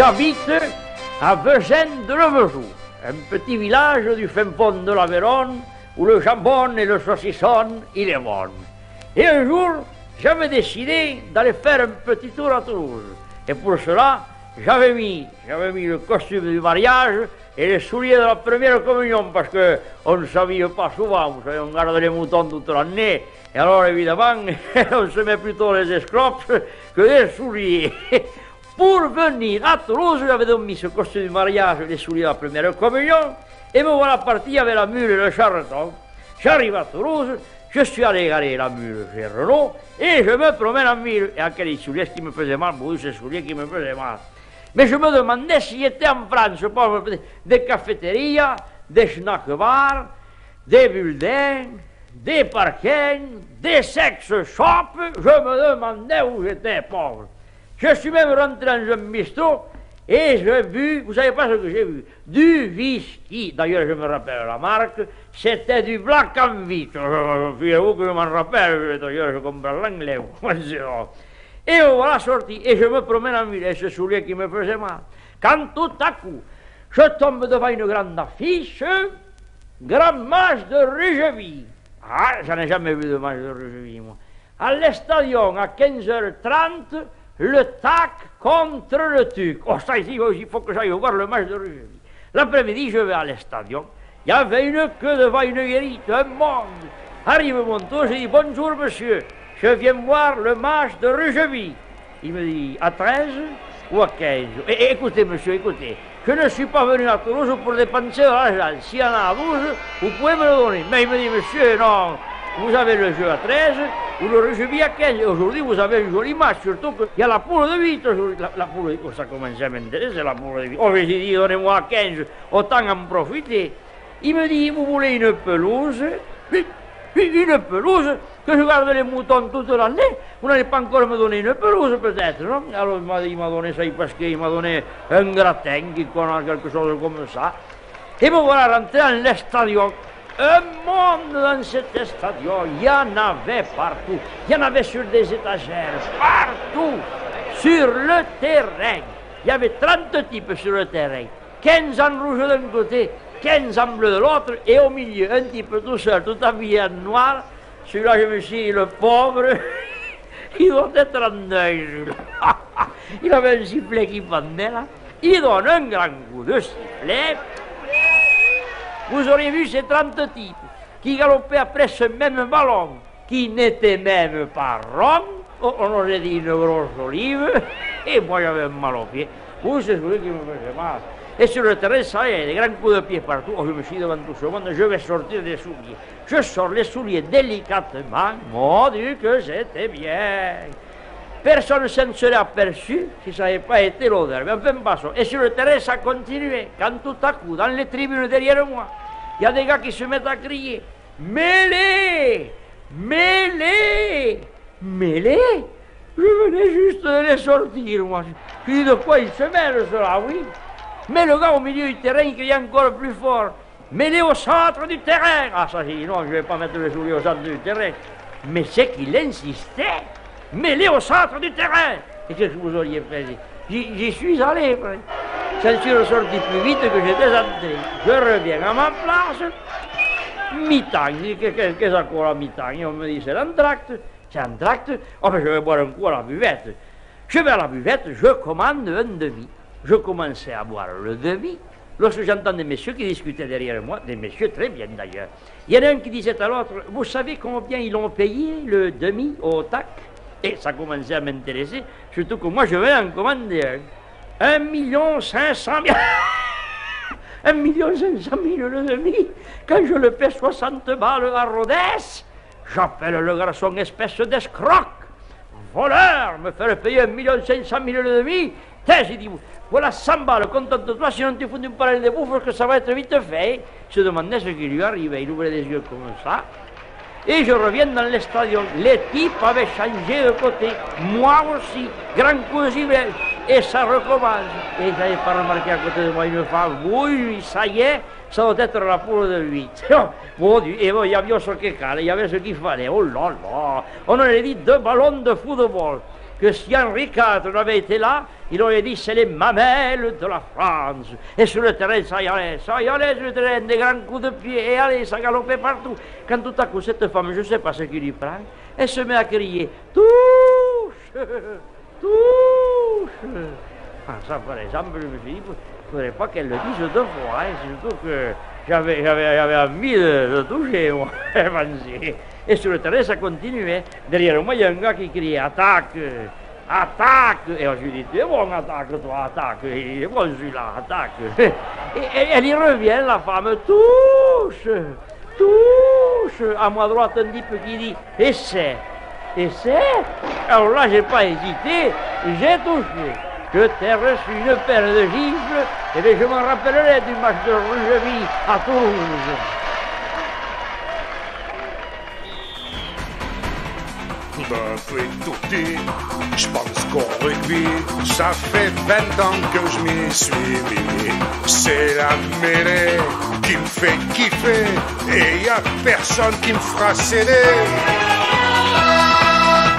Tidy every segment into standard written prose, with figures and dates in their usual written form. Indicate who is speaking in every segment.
Speaker 1: J'habite à Vezin-de-Levejoux, un petit village du fin fond de l'Aveyron où le jambon et le saucisson, il est bon. Et un jour, j'avais décidé d'aller faire un petit tour à Toulouse. Et pour cela, j'avais mis le costume du mariage et les souliers de la première communion, parce qu'on ne s'habille pas souvent, vous savez, on garde les moutons toute l'année, et alors évidemment, on se met plutôt les esclopes que les souliers. Pour venir à Toulouse, j'avais donc mis ce costume du mariage et les souliers de la première communion, et me voilà parti avec la mule et le charreton. J'arrive à Toulouse, je suis allé garer la mule chez Renault, et je me promène en ville. Et à quels souliers qui me faisaient mal, oui, ces souliers qui me faisaient mal. Mais je me demandais s'il y était en France, des cafétéries, des snack-bars, des buildings, des parkings, des sex shops. Je me demandais où j'étais, pauvre. Je suis même rentré dans un bistrot et j'ai vu, vous savez pas ce que j'ai vu, du whisky. D'ailleurs, je me rappelle la marque, c'était du Black and White. Figurez-vous que je m'en rappelle, d'ailleurs, je comprends l'anglais. Et voilà sorti, et je me promène en ville, et ce soulier qui me faisait mal. Quand tout à coup, je tombe devant une grande affiche, Grand Match de rugby. Ah, j'en ai jamais vu de match de rugby, moi. À l'Estadion, à 15h30, le TAC contre le TUC. Oh, ça ici, il faut que j'aille voir le match de rugby. L'après-midi, je vais à l'Estadion. Il y avait une queue devant une guérite, un monde. Arrive mon tour, je dis bonjour monsieur. Je viens voir le match de rugby. Il me dit, à 13 ou à 15? Écoutez, monsieur, écoutez. Je ne suis pas venu à Toulouse pour dépenser de l'argent. S'il y en a à 12, vous pouvez me le donner. Mais il me dit, monsieur, non, vous avez le jeu à 13 ou le rugby à 15. Aujourd'hui, vous avez un joli match, surtout qu'il y a la poule de 8 aujourd'hui. La poule de 8, ça commence à m'intéresser, la poule de 8. Oh, j'ai dit, donnez-moi à 15, autant en profiter. Il me dit, vous voulez une pelouse? Une pelouse, que je garde les moutons toute l'année. Vous n'allez pas encore me donner une pelouse, peut-être, non? Alors il m'a donné ça parce qu'il m'a donné un gratin qui connaît quelque chose comme ça. Et me voilà rentré dans l'Estadion. Un monde dans cet Estadion, il y en avait partout. Il y en avait sur des étagères, partout, sur le terrain. Il y avait 30 types sur le terrain. 15 en rouge d'un côté, 15 en bleu de l'autre, et au milieu, un type tout seul, tout habillé en noir. Celui-là, je me suis dit, le pauvre, il doit être en deuil. Il avait un sifflet qui pendait là. Il donne un grand coup de sifflet. Vous auriez vu ces 30 types qui galopaient après ce même ballon, qui n'était même pas rond. On aurait dit une grosse olive, et moi j'avais un mal au pied. Vous, c'est celui qui me faisait mal. Et sur le terrain, ça y est, des grands coups de pied partout. Oh, je me suis dit devant tout ce monde, je vais sortir des souliers. Je sors les souliers délicatement. Mon Dieu, que c'était bien. Personne ne s'en serait aperçu si ça n'avait pas été l'odeur. Mais enfin, passons. Et sur le terrain, ça continuait. Quand tout à coup, dans les tribunes derrière moi, il y a des gars qui se mettent à crier « Mêlée! Mêlée! Mêlée !» Je venais juste de les sortir, moi. Je dis, de quoi il se mêle, cela, oui. Mais le gars au milieu du terrain, il criait encore plus fort. Mêlée au centre du terrain. Ah, ça, j'ai dit, non, je ne vais pas mettre les souliers au centre du terrain. Mais c'est qu'il insistait. Mêlée au centre du terrain. Et qu'est-ce que vous auriez fait? J'y suis allé. J'en suis ressorti plus vite que j'étais entré. Je reviens à ma place. Mi-temps. Qu'est-ce que ça court à mi-temps? On me dit, c'est l'entracte. C'est l'entracte. Oh, ben, je vais boire un coup à la buvette. Je vais à la buvette, je commande un demi. Je commençais à boire le demi, lorsque j'entends des messieurs qui discutaient derrière moi, des messieurs très bien d'ailleurs. Il y en a un qui disait à l'autre, vous savez combien ils l'ont payé le demi au TAC? Et ça commençait à m'intéresser, surtout que moi je vais en commander un. 1 500 000. 1 500 000 le demi. Quand je le paie 60 balles à Rodez, j'appelle le garçon espèce d'escroc. Voleur, me faire payer 1 500 000 le demi. J'ai dit, voilà 100 balles, contente-toi, sinon tu fous une parole de bouffe, que ça va être vite fait. Je demandais ce qui lui arrivait, il ouvrait les yeux comme ça. Et je reviens dans le stadion, les types avaient changé de côté, moi aussi, grand coup de sifflet, et ça recommence. Et ils n'avaient pas remarqué à côté de moi une femme, oui, ça y est, ça doit être la poule de 8. Mon Dieu, et bon, il y avait ce qu'il fallait, il y avait ce qu'il fallait, oh là là, on aurait dit 2 ballons de football. que si Henri IV avait été là, il aurait dit c'est les mamelles de la France. Et sur le terrain, ça y allait sur le terrain, des grands coups de pied, et allez, ça galopait partout. Quand tout à coup, cette femme, je ne sais pas ce qui lui prend, elle se met à crier touche, touche. Ah, ça, par exemple, je me suis dit, il ne faudrait pas qu'elle le dise deux fois, hein, surtout que j'avais envie de toucher, moi. Et sur le terrain, ça continuait. Derrière moi, il y a un gars qui criait attaque, attaque. Et je lui dis, tu es bon, attaque, toi, attaque. Il est bon, celui-là, attaque. Et elle y revient, la femme, touche, touche. À ma droite, un type qui dit, essaie, essaie. Alors là, j'ai pas hésité, j'ai touché. Je t'ai reçu une paire de gifles, et bien je m'en rappellerai du match de Rugby à Toulouse.
Speaker 2: Depuis tout petit, je pense qu'au rugby, ça fait 20 ans que je m'y suis mis. C'est la mêlée qui me fait kiffer, et y a personne qui me fera céder.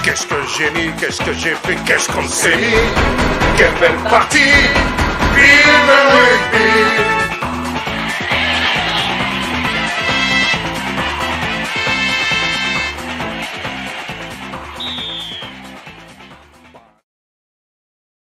Speaker 2: Qu'est-ce que j'ai mis, qu'est-ce que j'ai fait, qu'est-ce qu'on s'est mis. Quelle belle partie, vive le rugby.